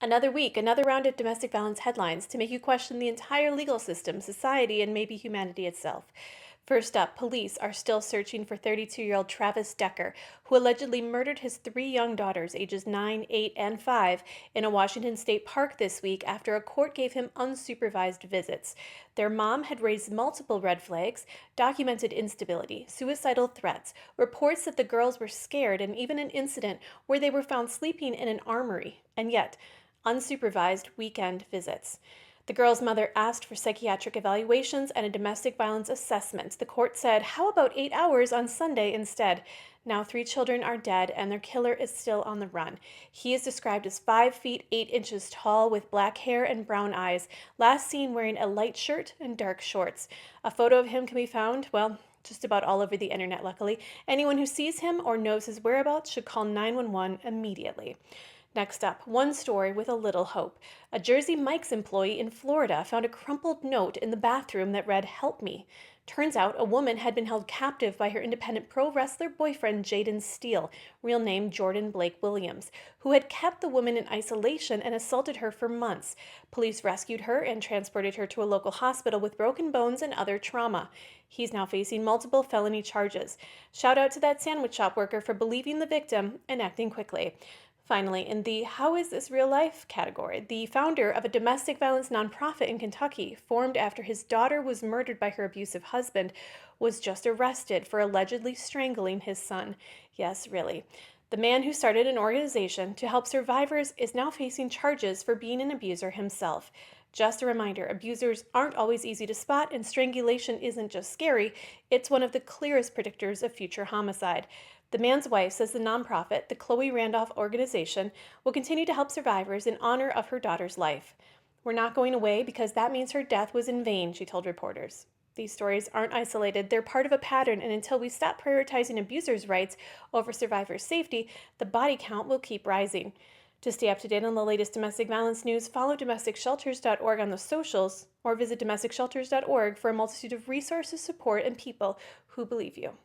Another week, another round of domestic violence headlines to make you question the entire legal system, society, and maybe humanity itself. First up, police are still searching for 32-year-old Travis Decker, who allegedly murdered his three young daughters, ages 9, 8, and 5, in a Washington state park this week after a court gave him unsupervised visits. Their mom had raised multiple red flags, documented instability, suicidal threats, reports that the girls were scared, and even an incident where they were found sleeping in an armory. And yet, unsupervised weekend visits. The girl's mother asked for psychiatric evaluations and a domestic violence assessment. The court said, "How about 8 hours on Sunday instead?" Now, three children are dead, and their killer is still on the run. He is described as 5 feet 8 inches tall with black hair and brown eyes, last seen wearing a light shirt and dark shorts. A photo of him can be found, well, just about all over the internet, luckily. Anyone who sees him or knows his whereabouts should call 911 immediately. Next up, one story with a little hope. A Jersey Mike's employee in Florida found a crumpled note in the bathroom that read, "Help me." Turns out a woman had been held captive by her independent pro wrestler boyfriend, Jaden Steele, real name Jordan Blake Williams, who had kept the woman in isolation and assaulted her for months. Police rescued her and transported her to a local hospital with broken bones and other trauma. He's now facing multiple felony charges. Shout out to that sandwich shop worker for believing the victim and acting quickly. Finally, in the "How is this real life" category, the founder of a domestic violence nonprofit in Kentucky, formed after his daughter was murdered by her abusive husband, was just arrested for allegedly strangling his son. Yes, really. The man who started an organization to help survivors is now facing charges for being an abuser himself. Just a reminder, abusers aren't always easy to spot, and strangulation isn't just scary, it's one of the clearest predictors of future homicide. The man's wife says the nonprofit, the Chloe Randolph Organization, will continue to help survivors in honor of her daughter's life. "We're not going away because that means her death was in vain," she told reporters. These stories aren't isolated, they're part of a pattern, and until we stop prioritizing abusers' rights over survivors' safety, the body count will keep rising. To stay up to date on the latest domestic violence news, follow domesticshelters.org on the socials or visit domesticshelters.org for a multitude of resources, support, and people who believe you.